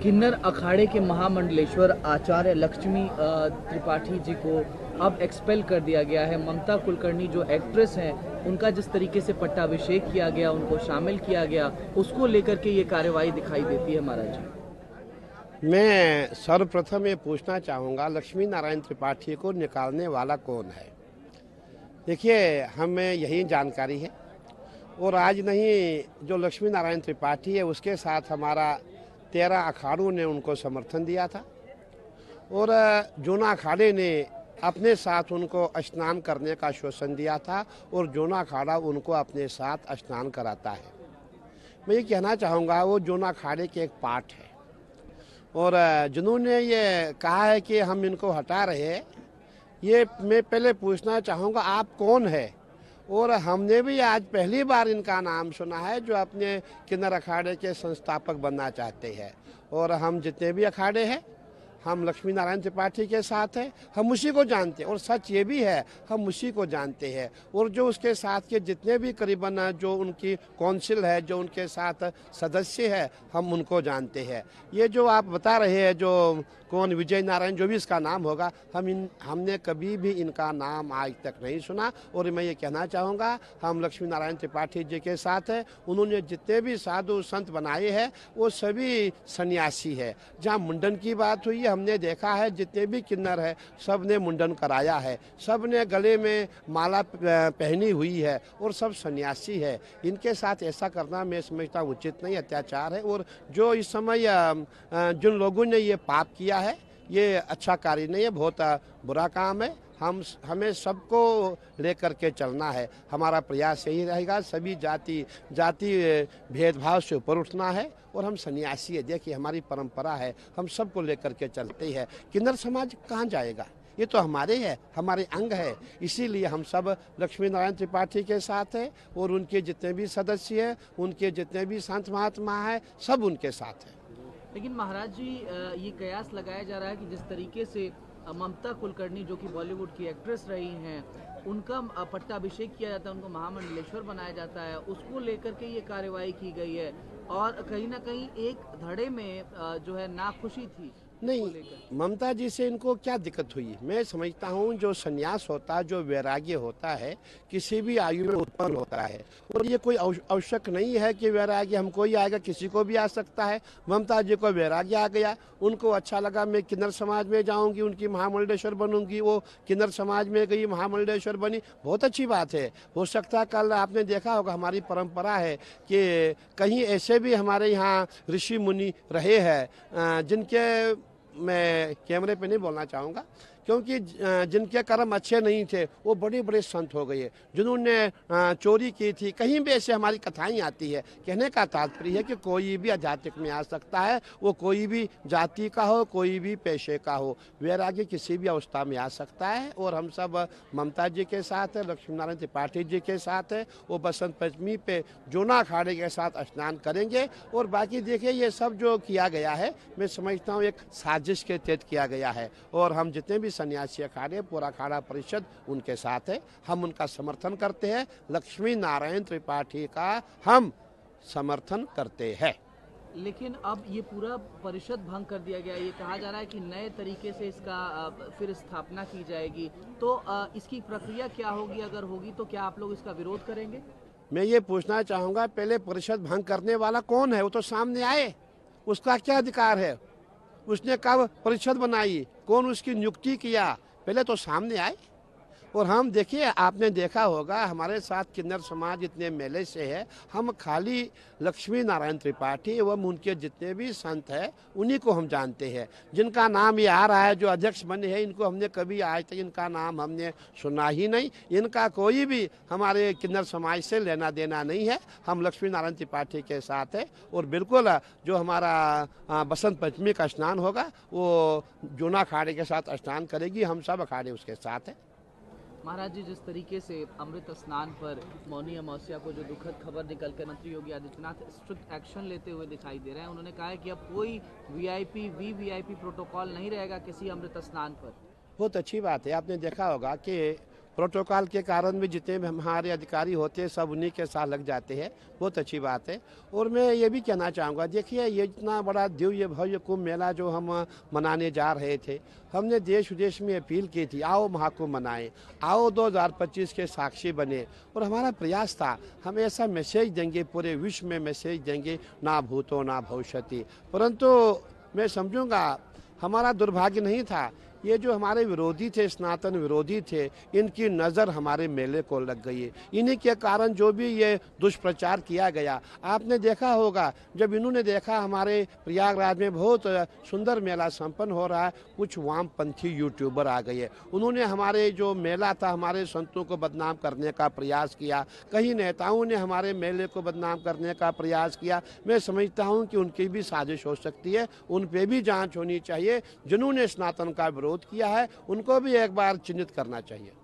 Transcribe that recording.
किन्नर अखाड़े के महामंडलेश्वर आचार्य लक्ष्मी त्रिपाठी जी को अब एक्सपेल कर दिया गया है। ममता कुलकर्णी जो एक्ट्रेस हैं, उनका जिस तरीके से पट्टाभिषेक किया गया, उनको शामिल किया गया, उसको लेकर के ये कार्यवाही दिखाई देती है। महाराज जी, मैं सर्वप्रथम ये पूछना चाहूँगा, लक्ष्मी नारायण त्रिपाठी को निकालने वाला कौन है? देखिए, हमें यही जानकारी है और आज नहीं, जो लक्ष्मी नारायण त्रिपाठी है उसके साथ हमारा 13 अखाड़ों ने उनको समर्थन दिया था और जूना अखाड़े ने अपने साथ उनको स्नान करने का आश्वासन दिया था और जूना अखाड़ा उनको अपने साथ स्नान कराता है। मैं ये कहना चाहूँगा, वो जूना अखाड़े के एक पार्ट है और जिन्होंने ये कहा है कि हम इनको हटा रहे हैं, ये मैं पहले पूछना चाहूँगा, आप कौन है? और हमने भी आज पहली बार इनका नाम सुना है जो अपने किन्नर अखाड़े के संस्थापक बनना चाहते हैं। और हम जितने भी अखाड़े हैं, हम लक्ष्मी नारायण त्रिपाठी के साथ हैं, हम उसी को जानते हैं और सच ये भी है, हम उसी को जानते हैं। और जो उसके साथ के जितने भी करीबन जो उनकी काउंसिल है, जो उनके साथ सदस्य है, हम उनको जानते हैं। ये जो आप बता रहे हैं, जो कौन विजय नारायण, जो भी इसका नाम होगा, हमने कभी भी इनका नाम आज तक नहीं सुना। और मैं ये कहना चाहूँगा, हम लक्ष्मी नारायण त्रिपाठी जी के साथ हैं। उन्होंने जितने भी साधु संत बनाए हैं वो सभी सन्यासी है। जहाँ मुंडन की बात हुई है, हमने देखा है जितने भी किन्नर है सब ने मुंडन कराया है, सब ने गले में माला पहनी हुई है और सब सन्यासी है। इनके साथ ऐसा करना मैं समझता उचित नहीं, अत्याचार है। और जो इस समय जिन लोगों ने ये पाप किया है, ये अच्छा कार्य नहीं है, बहुत बुरा काम है। हमें सबको लेकर के चलना है। हमारा प्रयास यही रहेगा, सभी जाति भेदभाव से ऊपर उठना है और हम सन्यासी है। देखिए, हमारी परंपरा है, हम सबको लेकर के चलते हैं। किन्नर समाज कहाँ जाएगा? ये तो हमारे है, हमारे अंग है। इसीलिए हम सब लक्ष्मी नारायण त्रिपाठी के साथ हैं और उनके जितने भी सदस्य हैं, उनके जितने भी संत महात्मा हैं, सब उनके साथ हैं। लेकिन महाराज जी, ये कयास लगाया जा रहा है कि जिस तरीके से ममता कुलकर्णी जो कि बॉलीवुड की एक्ट्रेस रही हैं, उनका पट्टाभिषेक किया जाता है, उनको महामंडलेश्वर बनाया जाता है, उसको लेकर के ये कार्यवाही की गई है और कहीं ना कहीं एक धड़े में जो है नाखुशी थी। नहीं, ममता जी से इनको क्या दिक्कत हुई? मैं समझता हूँ, जो संन्यास होता है, जो वैराग्य होता है, किसी भी आयु में उत्पन्न होता है और ये कोई आवश्यक नहीं है कि वैराग्य हमको ही आएगा, किसी को भी आ सकता है। ममता जी को वैराग्य आ गया, उनको अच्छा लगा, मैं किन्नर समाज में जाऊँगी, उनकी महामंडलेश्वर बनूंगी। वो किन्नर समाज में गई, महामंडलेश्वर बनी, बहुत अच्छी बात है। हो सकता है कल आपने देखा होगा, हमारी परंपरा है कि कहीं ऐसे भी हमारे यहाँ ऋषि मुनि रहे हैं जिनके, मैं कैमरे पे नहीं बोलना चाहूँगा क्योंकि जिनके कर्म अच्छे नहीं थे, वो बड़े बड़े संत हो गए। जिन्होंने चोरी की थी, कहीं भी ऐसे हमारी कथाएं आती है। कहने का तात्पर्य है कि कोई भी आध्यात्मिक में आ सकता है, वो कोई भी जाति का हो, कोई भी पेशे का हो, वैराग्य किसी भी अवस्था में आ सकता है। और हम सब ममता जी के साथ है, लक्ष्मी नारायण त्रिपाठी जी के साथ है। वो बसंत पंचमी पे जूना अखाड़े के साथ स्नान करेंगे। और बाकी देखिए, ये सब जो किया गया है, मैं समझता हूँ एक साजिश के तहत किया गया है और हम जितने भी सन्यासी अखाड़े, पूरा अखाड़ा परिषद उनके साथ है, हम उनका समर्थन करते हैं। लक्ष्मी नारायण त्रिपाठी का हम समर्थन करते हैं। लेकिन अब ये पूरा परिषद भंग कर दिया गया। ये कहा जा रहा है कि नए तरीके से इसका फिर स्थापना की जाएगी, तो इसकी प्रक्रिया क्या होगी? अगर होगी तो क्या आप लोग इसका विरोध करेंगे? मैं ये पूछना चाहूँगा, पहले परिषद भंग करने वाला कौन है? वो तो सामने आए, उसका क्या अधिकार है? उसने कब परिषद बनाई, कौन उसकी नियुक्ति किया, पहले तो सामने आए। और हम देखिए, आपने देखा होगा, हमारे साथ किन्नर समाज इतने मेले से है, हम खाली लक्ष्मी नारायण त्रिपाठी एवं उनके जितने भी संत हैं उन्हीं को हम जानते हैं। जिनका नाम ये आ रहा है, जो अध्यक्ष बने हैं, इनको हमने कभी आज तक इनका नाम हमने सुना ही नहीं। इनका कोई भी हमारे किन्नर समाज से लेना देना नहीं है। हम लक्ष्मी नारायण त्रिपाठी के साथ है और बिल्कुल जो हमारा बसंत पंचमी का स्नान होगा, वो जूना अखाड़े के साथ स्नान करेगी, हम सब अखाड़े उसके साथ है। महाराज जी, जिस तरीके से अमृत स्नान पर मौनी अमावस्या को जो दुखद खबर निकल कर मंत्री योगी आदित्यनाथ स्ट्रिक्ट एक्शन लेते हुए दिखाई दे रहे हैं, उन्होंने कहा है कि अब कोई वीवीआईपी प्रोटोकॉल नहीं रहेगा किसी अमृत स्नान पर। बहुत अच्छी बात है। आपने देखा होगा कि प्रोटोकॉल के कारण भी जितने भी हमारे अधिकारी होते हैं सब उन्हीं के साथ लग जाते हैं, बहुत अच्छी बात है। और मैं ये भी कहना चाहूँगा, देखिए ये इतना बड़ा दिव्य भव्य कुंभ मेला जो हम मनाने जा रहे थे, हमने देश विदेश में अपील की थी, आओ महाकुंभ मनाएं, आओ 2025 के साक्षी बने। और हमारा प्रयास था हम ऐसा मैसेज देंगे, पूरे विश्व में मैसेज देंगे, ना भूतो ना भविष्यति। परंतु मैं समझूंगा हमारा दुर्भाग्य नहीं था, ये जो हमारे विरोधी थे, सनातन विरोधी थे, इनकी नज़र हमारे मेले को लग गई है। इन्हीं के कारण जो भी ये दुष्प्रचार किया गया, आपने देखा होगा जब इन्होंने देखा हमारे प्रयागराज में बहुत सुंदर मेला संपन्न हो रहा है, कुछ वामपंथी यूट्यूबर आ गए, उन्होंने हमारे जो मेला था, हमारे संतों को बदनाम करने का प्रयास किया। कई नेताओं ने हमारे मेले को बदनाम करने का प्रयास किया। मैं समझता हूँ कि उनकी भी साजिश हो सकती है, उन पर भी जाँच होनी चाहिए। जिन्होंने सनातन का विरोध किया है उनको भी एक बार चिन्हित करना चाहिए।